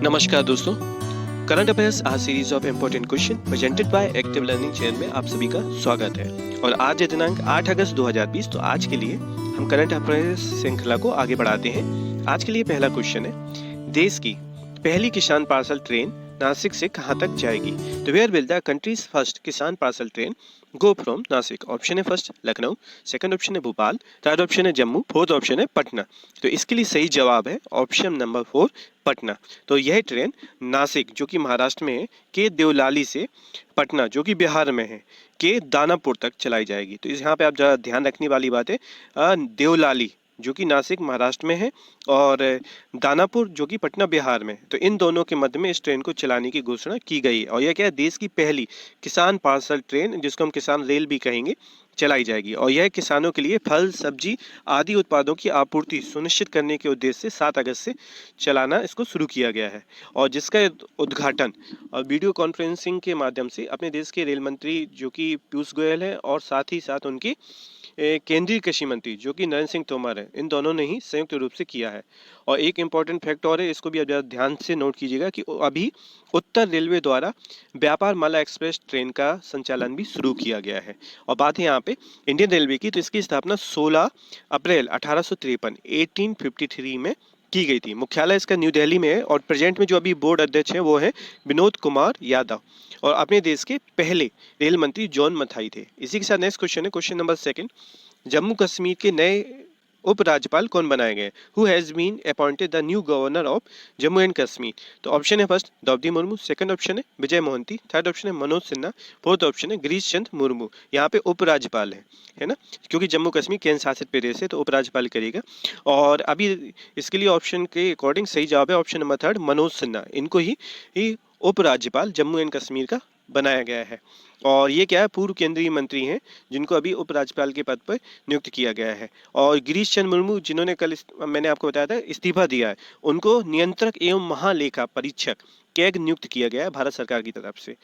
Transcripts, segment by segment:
नमस्कार दोस्तों, current affairs आज series of important question presented by active learning channel में आप सभी का स्वागत है। और आज है दिनांक 8 अगस्त 2020। तो आज के लिए हम करंट अफेयर्स श्रृंखला को आगे बढ़ाते हैं। आज के लिए पहला क्वेश्चन है, देश की पहली किसान पार्सल ट्रेन नासिक से कहां तक जाएगी? तो where will the country's first Kisan parcel train go from Nashik? Option है फर्स्ट लखनऊ, सेकंड ऑप्शन है भोपाल, थर्ड ऑप्शन है जम्मू, फोर्थ ऑप्शन है पटना। तो इसके लिए सही जवाब है ऑप्शन नंबर 4 पटना। तो यह ट्रेन नासिक जो कि महाराष्ट्र में है के देवलाली से पटना जो कि बिहार में है के दानापुर तक चलाई जाएगी। तो यहाँ पे आप जरा ध्यान रखने वाली बात है, देवलाली जो कि नासिक महाराष्ट्र में है और दानापुर जो कि पटना बिहार में। तो इन दोनों के मध्य में इस ट्रेन को चलाने की घोषणा की गई है और यह क्या है, देश की पहली किसान पार्सल ट्रेन जिसको हम किसान रेल भी कहेंगे चलाई जाएगी। और यह किसानों के लिए फल सब्जी आदि उत्पादों की आपूर्ति सुनिश्चित करने के उद्देश्य से 7 अगस्त से चलाना इसको शुरू किया गया है। और जिसका उद्घाटन और वीडियो कॉन्फ्रेंसिंग के माध्यम से अपने देश के रेल मंत्री जो कि पीयूष गोयल है और साथ ही साथ उनकी केंद्रीय कृषि मंत्री जो कि नरेंद्र सिंह तोमर है, इन दोनों ने ही संयुक्त रूप से किया है। और एक इम्पॉर्टेंट फैक्ट और है, इसको भी आप ध्यान से नोट कीजिएगा कि अभी उत्तर रेलवे द्वारा व्यापार माला एक्सप्रेस ट्रेन का संचालन भी शुरू किया गया है। और बात है यहाँ पे इंडियन रेलवे की, तो इसकी स्थापना 16 अप्रैल 1853 में की गई थी। मुख्यालय इसका न्यू दिल्ली में है और प्रेजेंट में जो अभी बोर्ड अध्यक्ष हैं वो है विनोद कुमार यादव और अपने देश के पहले रेल मंत्री जॉन मथाई थे। इसी के साथ नेक्स्ट क्वेश्चन है, क्वेश्चन नंबर 2, जम्मू कश्मीर के नए उपराज्यपाल कौन बनाए गए? Who has been appointed the new governor of Jammu and Kashmir? तो ऑप्शन है first Draupadi Murmu, second option है विजय मोहंती, थर्ड ऑप्शन है मनोज सिन्हा, फोर्थ ऑप्शन है गिरीश चंद्र मुर्मू। यहाँ पे उपराज्यपाल है ना, क्योंकि जम्मू कश्मीर केंद्र शासित प्रदेश है तो उपराज्यपाल करेगा। और अभी इसके लिए ऑप्शन के अकॉर्डिंग सही जवाब है ऑप्शन नंबर 3 मनोज सिन्हा। इनको ही उपराज्यपाल जम्मू एंड कश्मीर का बनाया गया है। और ये क्या है, पूर्व केंद्रीय मंत्री हैं जिनको अभी उपराज्यपाल के पद पर नियुक्त किया गया है। और गिरीश चंद्र मुर्मू जिन्होंने कल मैंने आपको बताया था इस्तीफा दिया है, उनको नियंत्रक एवं महालेखा परीक्षक कैग नियुक्त किया गया है भारत सरकार की तरफ से।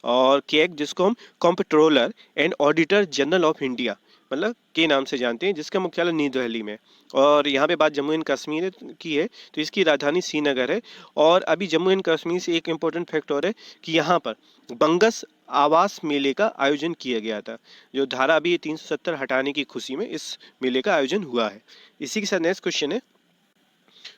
और कैग जिसको हम comptroller and auditor general of India मतलब के नाम से जानते हैं, जिसका मुख्यालय न्यू दिल्ली में। और यहाँ पे बात जम्मू एंड कश्मीर की है तो इसकी राजधानी श्रीनगर है। और अभी जम्मू एंड कश्मीर से एक इम्पोर्टेंट फैक्ट और है कि यहाँ पर बंगस आवास मेले का आयोजन किया गया था, जो धारा अभी 370 हटाने की खुशी में इस मेले का आयोजन हुआ है। इसी के साथ नेक्स्ट क्वेश्चन है,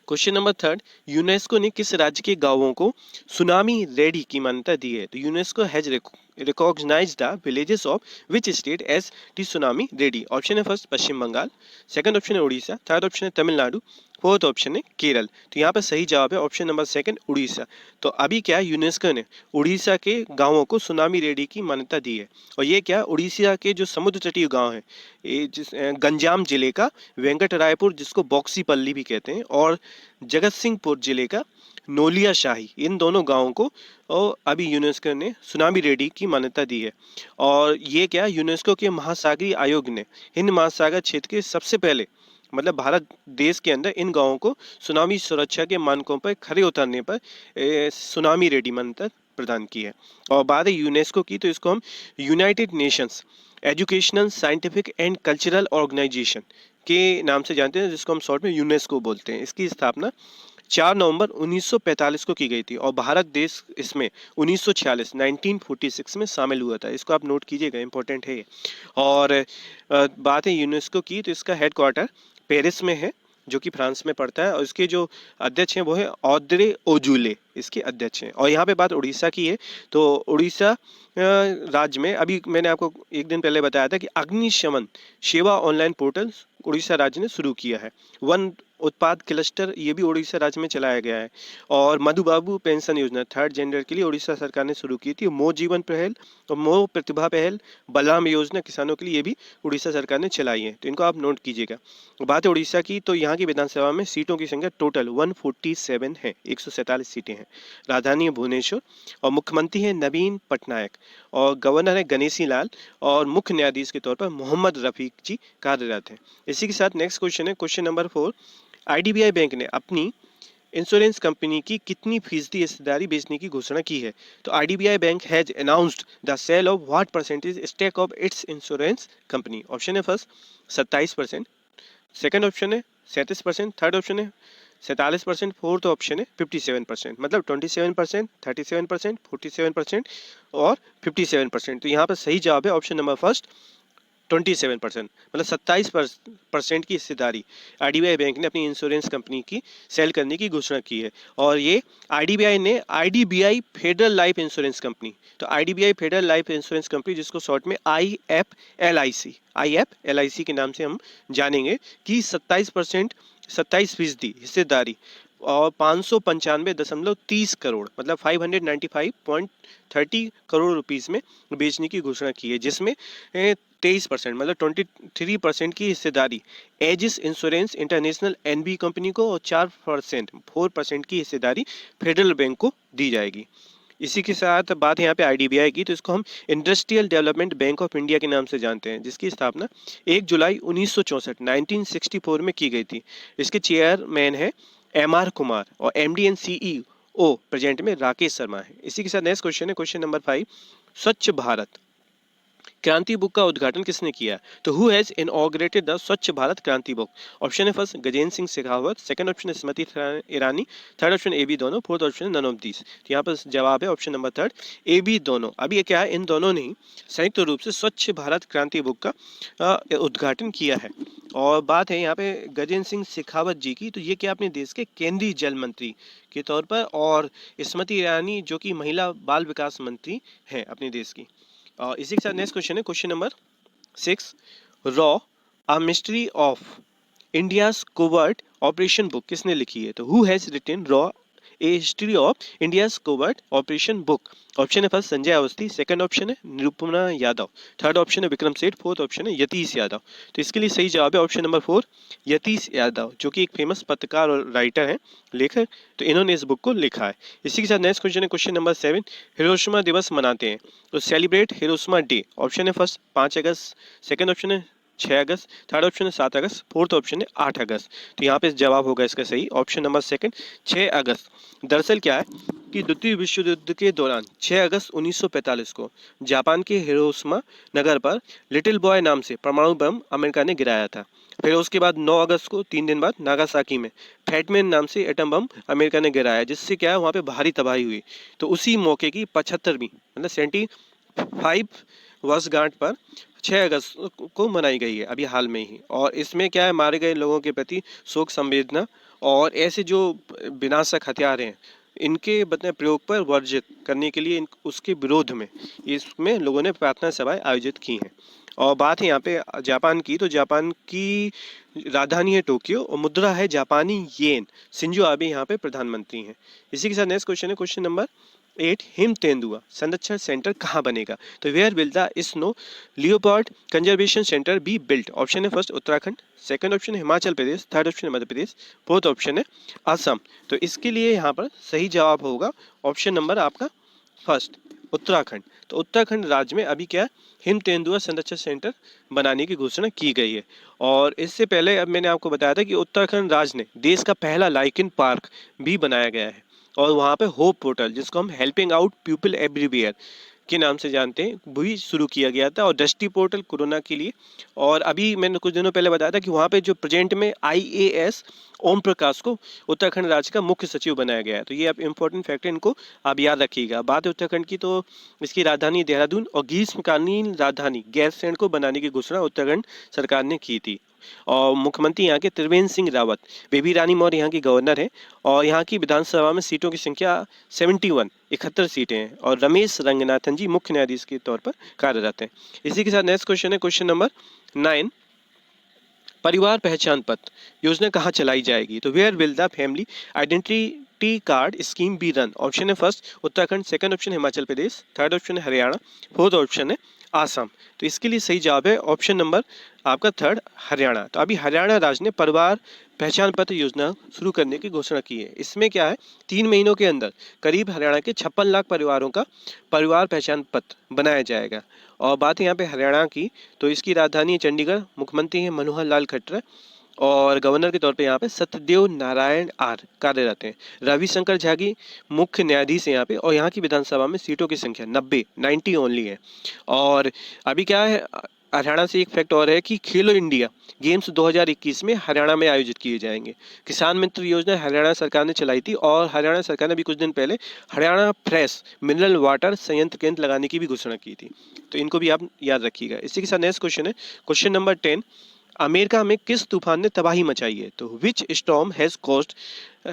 क्वेश्चन नंबर 3, यूनेस्को ने किस राज्य के गांवों को सुनामी रेडी की मान्यता दी है? तो UNESCO has recognised the villages of which state as tsunami ready? Option है first Paschim Bangal, second option है उड़ीसा, थर्ड ऑप्शन है तमिलनाडु, फोर्थ ऑप्शन है केरल। तो यहाँ पर सही जवाब है ऑप्शन नंबर 2 उड़ीसा। तो अभी क्या यूनेस्को ने उड़ीसा के गांवों को सुनामी रेडी की मान्यता दी है। और ये क्या, उड़ीसा के जो समुद्र तटीय गांव है, ये गंजाम जिले का वेंकट रायपुर जिसको बॉक्सीपल्ली भी कहते हैं और जगत सिंहपुर जिले का नोलिया शाही, इन दोनों गांवों को अभी यूनेस्को ने सुनामी रेडी की मान्यता दी है। और ये क्या, यूनेस्को के महासागरीय आयोग ने हिंद महासागर क्षेत्र के सबसे पहले मतलब भारत देश के अंदर इन गांवों को सुनामी सुरक्षा के मानकों पर खरे उतरने पर सुनामी रेडी मान्यता प्रदान की है। और बात है यूनेस्को की, तो इसको हम United Nations Educational Scientific and Cultural Organisation के नाम से जानते हैं, जिसको हम शॉर्ट में यूनेस्को बोलते हैं। इसकी स्थापना 4 नवंबर 1945 को की गई थी और भारत देश इसमें 1946 में शामिल हुआ था। इसको आप नोट कीजिएगा, इंपॉर्टेंट है। और बात है यूनेस्को की, तो इसका हेडक्वार्टर पेरिस में है जो कि फ्रांस में पड़ता है और इसके जो अध्यक्ष हैं वो है ऑद्रे ओजुले, इसके अध्यक्ष हैं। और यहाँ पे बात उड़ीसा की है, तो उड़ीसा राज्य में अभी मैंने आपको एक दिन पहले बताया था कि अग्निशमन सेवा ऑनलाइन पोर्टल उड़ीसा राज्य ने शुरू किया है। वन उत्पाद क्लस्टर ये भी उड़ीसा राज्य में चलाया गया है। और मधुबाबू पेंशन योजना थर्ड जेंडर के लिए उड़ीसा सरकार ने शुरू की थी। मो जीवन पहल और मो प्रतिभा पहल बलराम योजना किसानों के लिए ये भी उड़ीसा सरकार ने चलाई है, तो इनको आप नोट कीजिएगा। बात है उड़ीसा की, तो यहाँ की विधानसभा में सीटों की संख्या टोटल 147 है, 147 सीटें हैं। राजधानी है भुवनेश्वर और मुख्यमंत्री है नवीन पटनायक और गवर्नर है गणेशी लाल और मुख्य न्यायाधीश के तौर पर मोहम्मद रफीक जी कार्यरत हैं। इसी के साथ नेक्स्ट क्वेश्चन है, क्वेश्चन नंबर 4, आईडीबीआई बैंक ने अपनी इंश्योरेंस कंपनी की कितनी फीसदी हिस्सेदारी बेचने की घोषणा की है? तो IDBI Bank has announced the sale of what percentage stake of its insurance company? Option है फर्स्ट 27%, सेकंड ऑप्शन है 37%, थर्ड ऑप्शन है 47%, फोर्थ ऑप्शन है 57%, मतलब 27%, 37%, 47% और 57%। तो यहाँ पर सही जवाब है ऑप्शन नंबर फर्स्ट 27%, मतलब 27% की हिस्सेदारी आईडीबीआई बैंक ने अपनी इंश्योरेंस कंपनी की सेल करने की घोषणा की है। और ये आईडीबीआई ने IDBI Federal Life Insurance Company, तो IDBI Federal Life Insurance Company जिसको शॉर्ट में आईएफएलआईसी के नाम से हम जानेंगे, कि 27% हिस्सेदारी और 595.30 करोड़, मतलब 595.30 करोड़ रुपीस में बेचने की घोषणा की है, जिसमें 23% मतलब 23% की हिस्सेदारी Ageas Insurance International NV company को और 4% की हिस्सेदारी फेडरल बैंक को दी जाएगी। इसी के साथ बात यहाँ पे आईडीबीआई की, तो इसको हम industrial development bank of India के नाम से जानते हैं, जिसकी स्थापना 1 जुलाई 1964 में की गई थी। इसके चेयरमैन है एमआर कुमार और एमडी एंड सीईओ प्रेजेंट में राकेश शर्मा है। इसी के साथ नेक्स्ट क्वेश्चन है क्वेश्चन नंबर 5, स्वच्छ भारत क्रांति बुक का उद्घाटन किसने किया? तो who has inaugurated the Swachh Bharat Kranti book? Option है first Gajendra Singh Shekhawat, second option है Smriti Irani, third option A B दोनों, फोर्थ ऑप्शन है नन ऑफ दीस। तो यहाँ पर जवाब है option number third A B दोनों। अभी ये क्या है, इन दोनों ने संयुक्त रूप से स्वच्छ भारत क्रांति बुक का उद्घाटन किया है। और बात है यहाँ पे गजेंद्र सिंह शेखावत जी की, तो ये क्या अपने देश के केंद्रीय जल मंत्री के तौर पर, और स्मृति ईरानी जो कि महिला बाल विकास मंत्री हैं अपने देश की। इसी के साथ नेक्स्ट क्वेश्चन है क्वेश्चन नंबर 6, रॉ a mystery of India's covert operation book किसने लिखी है? तो हु हैज रिटन रॉ a history of India's covert operation book? Option है first Sanjay Awasthi, second option है निरुपमा यादव, थर्ड ऑप्शन है विक्रम सेठ, फोर्थ ऑप्शन है यतीश यादव। तो इसके लिए सही जवाब है ऑप्शन नंबर 4 यतीश यादव, जो कि एक फेमस पत्रकार और राइटर हैं, लेखक। तो इन्होंने इस बुक को लिखा है। इसी के साथ नेक्स्ट क्वेश्चन है क्वेश्चन नंबर 7, हिरोशिमा दिवस मनाते हैं तो सेलिब्रेट हिरोशिमा डे। ऑप्शन है फर्स्ट 5 अगस्त, सेकंड ऑप्शन है 6 अगस्त, थर्ड ऑप्शन है 7 अगस्त, फोर्थ ऑप्शन है 8 अगस्त। तो यहाँ पे जवाब होगा इसका सही ऑप्शन नंबर सेकंड 6 अगस्त। दरअसल क्या है कि द्वितीय विश्व युद्ध के दौरान 6 अगस्त 1945 को जापान के हिरोशिमा नगर पर लिटिल बॉय नाम से परमाणु बम अमेरिका ने गिराया था। फिर उसके बाद 9 अगस्त को 3 दिन बाद नागासाकी में फैटमैन नाम से एटम बम अमेरिका ने गिराया, जिससे क्या है वहाँ पे भारी तबाही हुई। तो उसी मौके की 75वीं मतलब 75 वर्षगांठ पर 6 अगस्त को मनाई गई है अभी हाल में ही। और इसमें क्या है, मारे गए लोगों के प्रति शोक संवेदना और ऐसे जो विनाशक हथियार हैं इनके प्रयोग पर वर्जित करने के लिए उसके विरोध में इसमें लोगों ने प्रार्थना सभाएं आयोजित की हैं। और बात है यहाँ पे जापान की, तो जापान की राजधानी है टोक्यो और मुद्रा है जापानी येन। शिंजो आबे यहाँ पे प्रधानमंत्री हैं। इसी के साथ नेक्स्ट क्वेश्चन है क्वेश्चन नंबर 8, हिम तेंदुआ संरक्षण सेंटर कहाँ बनेगा? तो where will the snow leopard conservation centre be built? Option है फर्स्ट उत्तराखंड, सेकंड ऑप्शन है हिमाचल प्रदेश, थर्ड ऑप्शन है मध्य प्रदेश, फोर्थ ऑप्शन है असम। तो इसके लिए यहाँ पर सही जवाब होगा ऑप्शन नंबर आपका फर्स्ट उत्तराखंड। तो उत्तराखंड राज्य में अभी क्या हिम तेंदुआ संरक्षण सेंटर बनाने की घोषणा की गई है। और इससे पहले अब मैंने आपको बताया था कि उत्तराखंड राज्य ने देश का पहला लाइकेन पार्क भी बनाया गया है, और वहाँ पे होप पोर्टल जिसको हम हेल्पिंग आउट पीपल एवरीवेयर के नाम से जानते हैं वो भी शुरू किया गया था, और दृष्टि पोर्टल कोरोना के लिए। और अभी मैंने कुछ दिनों पहले बताया था कि वहाँ पे जो प्रेजेंट में आईएएस ओम प्रकाश को उत्तराखंड राज्य का मुख्य सचिव बनाया गया है। तो ये अब इंपॉर्टेंट फैक्ट है, इनको आप याद रखिएगा। बात है उत्तराखंड की, तो इसकी राजधानी देहरादून और ग्रीष्मकालीन राजधानी गैरसैंण को बनाने की घोषणा उत्तराखंड सरकार ने की थी। और मुख्यमंत्री यहाँ के त्रिवेंद्र सिंह रावत, बेबी रानी मौर्य यहाँ की गवर्नर है, और यहाँ की विधानसभा में सीटों की संख्या 71 सीटें हैं, और रमेश रंगनाथन जी मुख्य न्यायाधीश के तौर पर कार्यरत हैं। इसी के साथ नेक्स्ट क्वेश्चन है क्वेश्चन नंबर 9, परिवार पहचान पत्र योजना कहाँ चलाई जाएगी? तो where will the family identity card scheme be run? Option है फर्स्ट उत्तराखंड, सेकंड ऑप्शन है हिमाचल प्रदेश, थर्ड ऑप्शन है हरियाणा, फोर्थ ऑप्शन है आसाम। तो इसके लिए सही जवाब है ऑप्शन नंबर आपका थर्ड हरियाणा। तो अभी हरियाणा राज्य ने परिवार पहचान पत्र योजना शुरू करने की घोषणा की है। इसमें क्या है 3 महीनों के अंदर करीब हरियाणा के 56 लाख परिवारों का परिवार पहचान पत्र बनाया जाएगा। और बात है यहाँ पे हरियाणा की, तो इसकी राजधानी है चंडीगढ़, मुख्यमंत्री है मनोहर लाल खट्टर, और गवर्नर के तौर पे यहाँ पे सत्यदेव नारायण आर कार्यरत हैं। रविशंकर झागी मुख्य न्यायाधीश हैं यहाँ पे, और यहाँ की विधानसभा में सीटों की संख्या 90 ओनली है। और अभी क्या है, हरियाणा से एक फैक्ट और है कि खेलो इंडिया गेम्स 2021 में हरियाणा में आयोजित किए जाएंगे। किसान मित्र योजना हरियाणा सरकार ने चलाई थी, और हरियाणा सरकार ने भी कुछ दिन पहले हरियाणा फ्रेश मिनरल वाटर संयंत्र केंद्र लगाने की भी घोषणा की थी। तो इनको भी आप याद रखिएगा। इसी के साथ नेक्स्ट क्वेश्चन है, क्वेश्चन नंबर 10, अमेरिका में किस तूफान ने तबाही मचाई है? तो which storm has caused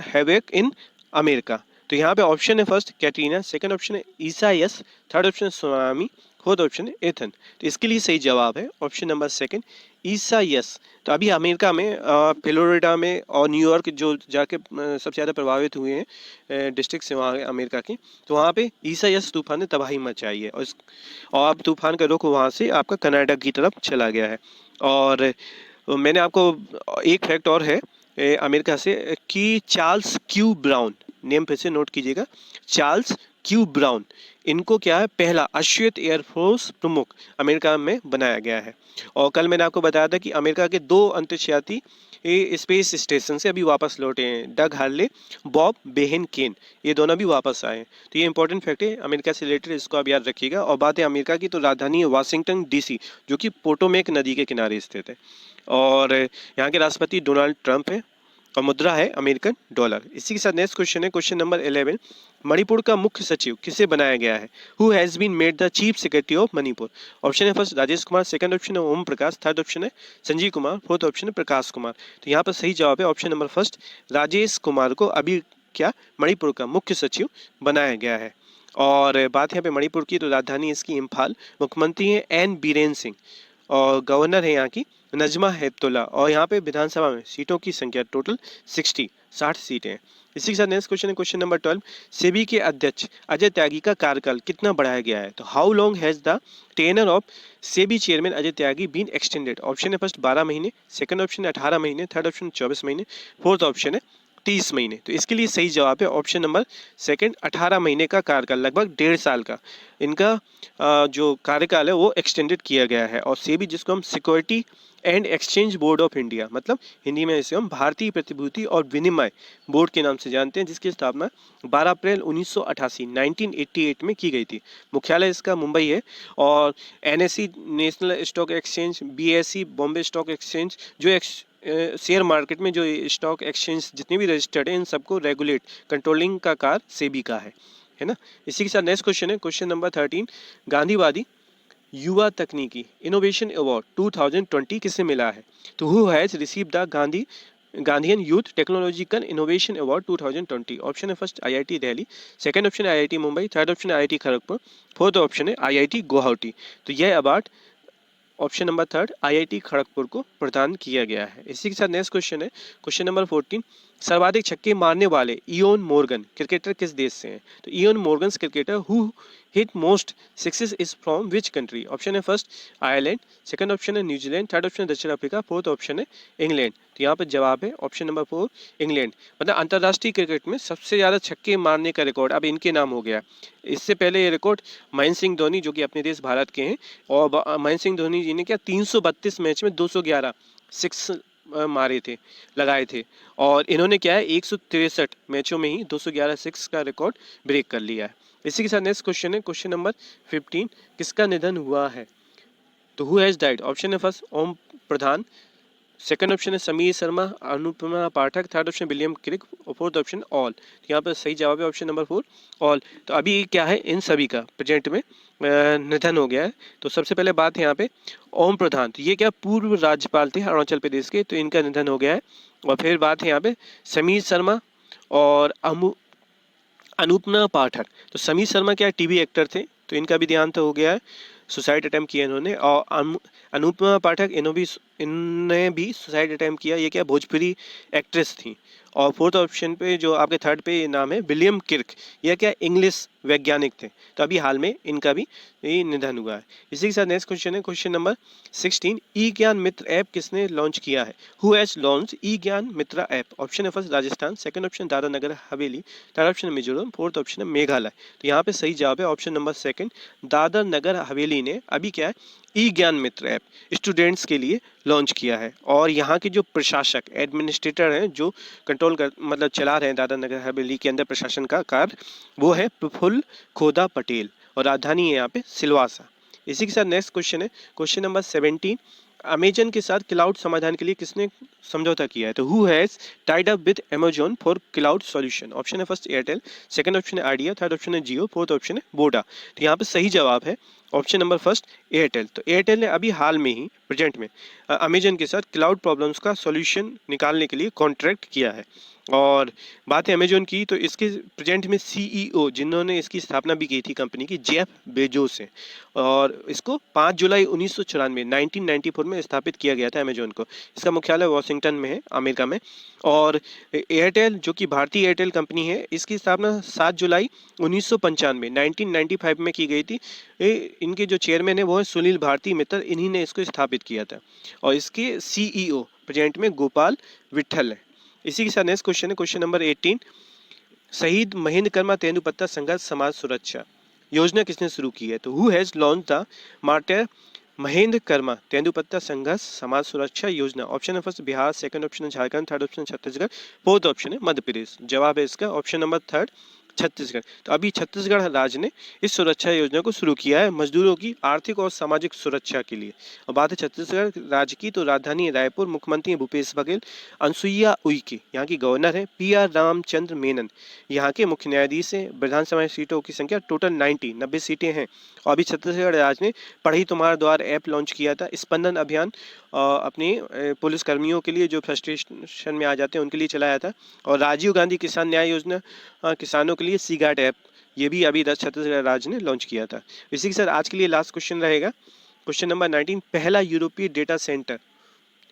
havoc in America? तो यहाँ पे ऑप्शन है फर्स्ट कैटरीना, सेकंड ऑप्शन है ईसाइयस, थर्ड ऑप्शन है सुनामी, फोर्थ ऑप्शन है एथन। तो इसके लिए सही जवाब है ऑप्शन नंबर सेकंड ईसाइयस। तो अभी अमेरिका में फ्लोरिडा में और न्यूयॉर्क जो जाके सबसे ज़्यादा प्रभावित हुए हैं डिस्ट्रिक्ट से वहाँ अमेरिका के, तो वहाँ पे ईसाइयस तूफान ने तबाही मचाई है। और अब तूफान का रुख वहाँ से आपका कनाडा की तरफ चला गया है। और मैंने आपको एक फैक्ट और है अमेरिका से कि चार्ल्स क्यू ब्राउन, नेम फिर से नोट कीजिएगा, चार्ल्स क्यू ब्राउन, इनको क्या है पहला अश्वेत एयरफोर्स प्रमुख अमेरिका में बनाया गया है। और कल मैंने आपको बताया था कि अमेरिका के 2 अंतरिक्षयात्री स्पेस स्टेशन से अभी वापस लौटे हैं, डग हार्ले, बॉब बेहन केन, ये दोनों भी वापस आए हैं। तो ये इंपॉर्टेंट फैक्ट है अमेरिका से रिलेटेड, इसको आप याद रखिएगा। और बात है अमेरिका की, तो राजधानी है वाशिंगटन डीसी, जो कि पोटोमेक नदी के किनारे स्थित है। और यहाँ के राष्ट्रपति डोनाल्ड ट्रंप है, और मुद्रा है अमेरिकन डॉलर। इसी के साथ नेक्स्ट क्वेश्चन है, क्वेश्चन नंबर 11, मणिपुर का मुख्य सचिव किसे बनाया गया है? Who has been made the chief secretary of Manipur? Option है first Rajesh Kumar, second option है ओम प्रकाश, थर्ड ऑप्शन है संजीव कुमार, फोर्थ ऑप्शन है प्रकाश कुमार। तो यहाँ पर सही जवाब है option number first, Rajesh Kumar को अभी क्या मणिपुर का मुख्य सचिव बनाया गया है। और बात यहाँ पे मणिपुर की, तो राजधानी इसकी इम्फाल, मुख्यमंत्री है एन बीरेन सिंह, और गवर्नर है यहाँ की नजमा हेपतुल्ला। और यहाँ पे विधानसभा में सीटों की संख्या टोटल 60 सीटें हैं। इसी के साथ नेक्स्ट क्वेश्चन है, क्वेश्चन नंबर 12, सेबी के अध्यक्ष अजय त्यागी का कार्यकाल कितना बढ़ाया गया है? तो how long has the tenure of SEBI chairman Ajay Tyagi been extended? Option है फर्स्ट 12 महीने, सेकंड ऑप्शन है 18 महीने, थर्ड ऑप्शन 24 महीने, फोर्थ ऑप्शन है 30 महीने। तो इसके लिए सही जवाब है ऑप्शन नंबर सेकंड, 18 महीने का कार्यकाल, लगभग 1.5 साल का इनका जो कार्यकाल है वो एक्सटेंडेड किया गया है। और सेबी, जिसको हम security and exchange board of India, मतलब हिंदी में इसे हम भारतीय प्रतिभूति और विनिमय बोर्ड के नाम से जानते हैं, जिसकी स्थापना 12 अप्रैल 1988 में की गई थी। मुख्यालय इसका मुंबई है। और NSE national stock exchange, BSE Bombay stock exchange, जो शेयर मार्केट में जो स्टॉक एक्सचेंज जितने भी रजिस्टर्ड हैं, इन सबको रेगुलेट कंट्रोलिंग का कार्य सेबी का है ना। इसी के साथ नेक्स्ट क्वेश्चन है, क्वेश्चन नंबर 13, गांधीवादी युवा तकनीकी इनोवेशन अवार्ड 2020 किसे मिला है? तो who has receive the Gandhian youth technological innovation award 2020? Option है first IIT Delhi, second option है आईआईटी मुंबई, थर्ड ऑप्शन है आईआईटी खड़गपुर, फोर्थ ऑप्शन है आईआईटी गुवाहाटी। तो यह award option number third IIT Kharagpur को प्रदान किया गया है। इसी के साथ नेक्स्ट क्वेश्चन है, क्वेश्चन नंबर 14, सर्वाधिक छक्के मारने वाले इयोन मोर्गन क्रिकेटर किस देश से हैं? तो Eoin Morgan cricketer who hit most sixes is from which country? Option है फर्स्ट आयरलैंड, सेकंड ऑप्शन है न्यूजीलैंड, थर्ड ऑप्शन है दक्षिण अफ्रीका, फोर्थ ऑप्शन है इंग्लैंड। तो यहाँ पर जवाब है ऑप्शन नंबर 4 इंग्लैंड। मतलब अंतर्राष्ट्रीय क्रिकेट में सबसे ज़्यादा छक्के मारने का रिकॉर्ड अब इनके नाम हो गया। इससे पहले ये रिकॉर्ड महेंद्र सिंह धोनी, जो कि अपने देश भारत के हैं, और महेंद्र सिंह धोनी जी ने क्या 332 मैच में 211 सिक्स मारे थे, लगाए थे। और इन्होंने क्या है 163 मैचों में ही 211 सिक्स का रिकॉर्ड ब्रेक कर लिया है। इसी के साथ नेक्स्ट क्वेश्चन है, क्वेश्चन नंबर 15, किसका निधन हुआ है? तो हु हैज डाइड? ऑप्शन है फर्स्ट ओम प्रधान, सेकंड ऑप्शन है समीर शर्मा, अनुपमा पाठक, थर्ड ऑप्शन विलियम क्रिक, और फोर्थ ऑप्शन ऑल। तो यहाँ पर सही जवाब है ऑप्शन नंबर 4 ऑल। तो अभी क्या है इन सभी का प्रेजेंट में निधन हो गया है। तो सबसे पहले बात है यहाँ पे ओम प्रधान, तो ये क्या पूर्व राज्यपाल थे अरुणाचल प्रदेश के, तो इनका निधन हो गया है। और फिर बात है यहाँ पे समीर शर्मा और अनुपमा पाठक। तो समीर शर्मा क्या टीवी एक्टर थे, तो इनका भी देहांत हो गया है, सुसाइड अटेम्प्ट किया इन्होंने। और अनुपमा पाठक इन्होंने भी सुसाइड अटेम्प्ट किया। ये क्या भोजपुरी एक्ट्रेस थी। और फोर्थ ऑप्शन पे जो आपके थर्ड पे नाम है विलियम किर्क, यह क्या इंग्लिश वैज्ञानिक थे। तो अभी हाल में इनका भी निधन हुआ है। इसी के साथ नेक्स्ट क्वेश्चन है, क्वेश्चन नंबर 16, ई ज्ञान मित्र ऐप किसने लॉन्च किया है? Who has launch e Gyan Mitra app? Option है first Rajasthan, second option Dadra Nagar Haveli, third option Mizoram, fourth option है मेघालय। तो यहाँ पे सही जवाब है option number second, Dadra Nagar Haveli ने अभी क्या है ई ज्ञान मित्र ऐप स्टूडेंट्स के लिए लॉन्च किया है। और यहाँ के जो प्रशासक एडमिनिस्ट्रेटर हैं जो कंट्रोल कर मतलब चला रहे हैं दादरा नगर हवेली के अंदर प्रशासन का कार्य, वो है प्रफुल्ल खोदा पटेल और राजधानी है यहाँ पे सिलवासा। इसी के साथ नेक्स्ट क्वेश्चन है क्वेश्चन नंबर 17। अमेजन के साथ क्लाउड समाधान के लिए किसने समझौता किया है? तो who has tied up with Amazon for cloud solution? Option है फर्स्ट एयरटेल, सेकंड ऑप्शन है आइडिया, थर्ड ऑप्शन है जियो, फोर्थ ऑप्शन है वोडा। तो यहाँ पे सही जवाब है ऑप्शन नंबर फर्स्ट एयरटेल। तो एयरटेल ने अभी हाल में ही प्रेजेंट में अमेजन के साथ क्लाउड प्रॉब्लम्स का सॉल्यूशन निकालने के लिए कॉन्ट्रैक्ट किया है। और बात है अमेजोन की, तो इसके प्रेजेंट में सीईओ जिन्होंने इसकी स्थापना भी की थी कंपनी की, जेफ बेजोस हैं। और इसको 5 जुलाई 1994 1994 में स्थापित किया गया था अमेजोन को। इसका मुख्यालय वॉशिंगटन में है, अमेरिका में। और एयरटेल जो कि भारतीय एयरटेल कंपनी है, इसकी स्थापना 7 जुलाई 1995 1995 में की गई थी। इनके जो चेयरमैन है वो है सुनील भारती मित्तल, इन्हीं ने इसको स्थापित किया था। और इसके सीईओ प्रेजेंट में गोपाल विट्ठल है। इसी के साथ नेक्स्ट क्वेश्चन है क्वेश्चन नंबर 18। शहीद महेंद्र कर्मा तेंदुपत्ता संघर्ष समाज सुरक्षा योजना किसने शुरू की है? तो who has launch the martyr Mahendra Karma Tendupatta Sangharsh Samaj सुरक्षा योजना? ऑप्शन है फर्स्ट बिहार, सेकंड ऑप्शन है Jharkhand, third option Chhattisgarh, fourth option है मध्य प्रदेश। जवाब है इसका ऑप्शन नंबर थर्ड छत्तीसगढ़। तो अभी छत्तीसगढ़ राज्य ने इस सुरक्षा योजना को शुरू किया है मजदूरों की आर्थिक और सामाजिक सुरक्षा के लिए। और बात है छत्तीसगढ़ राज्य की, तो राजधानी रायपुर, मुख्यमंत्री है भूपेश बघेल, अनसुईया उइके यहाँ की गवर्नर है, PR रामचंद्र मेनन यहाँ के मुख्य न्यायाधीश हैं। विधानसभा सीटों की संख्या टोटल 90 सीटें हैं। और अभी छत्तीसगढ़ राज्य ने पढ़ई तुम्हारा द्वार ऐप लॉन्च किया था। स्पंदन अभियान अपनी पुलिस कर्मियों के लिए जो फ्रस्ट्रेशन में आ जाते हैं उनके लिए चलाया था। और राजीव गांधी किसान न्याय योजना किसानों के लिए सी गार्ड ऐप, ये भी अभी छत्तीसगढ़ राज्य ने लॉन्च किया था। इसी के साथ आज के लिए लास्ट क्वेश्चन रहेगा क्वेश्चन नंबर 19। पहला यूरोपीय डेटा सेंटर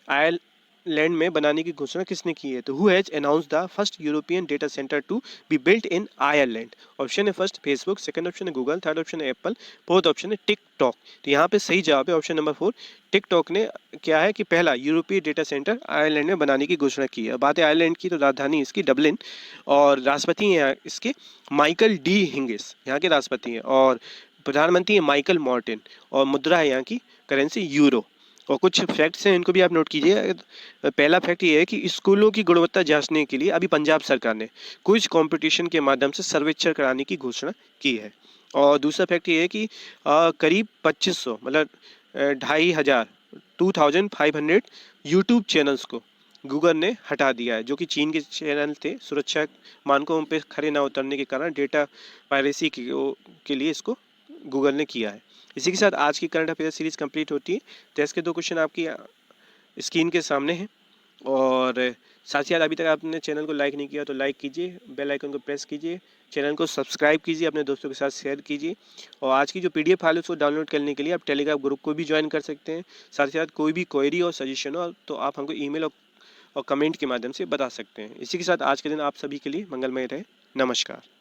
आयरलैंड में बनाने की घोषणा किसने की है? तो who has announced the first European data centre to be built in Ireland? Option है फर्स्ट फेसबुक, सेकंड ऑप्शन है गूगल, थर्ड ऑप्शन है एप्पल, फोर्थ ऑप्शन है टिकटॉक। तो यहाँ पे सही जवाब है ऑप्शन नंबर 4 टिकटॉक ने क्या है कि पहला यूरोपीय डेटा सेंटर आयरलैंड में बनाने की घोषणा की है। बात है आयरलैंड की, तो राजधानी इसकी डबलिन और राष्ट्रपति हैं इसके माइकल डी हिंगिस यहाँ के राष्ट्रपति हैं। और प्रधानमंत्री है माइकल मॉर्टिन और मुद्रा है यहाँ की करेंसी यूरो। और कुछ फैक्ट्स हैं इनको भी आप नोट कीजिए। पहला फैक्ट ये है कि स्कूलों की गुणवत्ता जांचने के लिए अभी पंजाब सरकार ने क्विज कंपटीशन के माध्यम से सर्वेक्षण कराने की घोषणा की है। और दूसरा फैक्ट ये है कि करीब 2500 मतलब 2500 2500 यूट्यूब चैनल्स को गूगल ने हटा दिया है, जो कि चीन के चैनल थे। सुरक्षा मानकों पे खरे ना उतरने के कारण डेटा पायरेसी के लिए इसको गूगल ने किया है। इसी के साथ आज की करंट अफेयर सीरीज कंप्लीट होती है। टेस्ट के 2 क्वेश्चन आपकी स्क्रीन के सामने हैं। और साथ ही साथ अभी तक आपने चैनल को लाइक नहीं किया तो लाइक कीजिए, बेल आइकन को प्रेस कीजिए, चैनल को सब्सक्राइब कीजिए, अपने दोस्तों के साथ शेयर कीजिए। और आज की जो PDF फाइल है उसको डाउनलोड करने के लिए आप टेलीग्राम ग्रुप को भी ज्वाइन कर सकते हैं। साथ ही साथ कोई भी क्वेरी और सजेशन हो तो आप हमको ईमेल और कमेंट के माध्यम से बता सकते हैं। इसी के साथ आज के दिन आप सभी के लिए मंगलमय रहे। नमस्कार।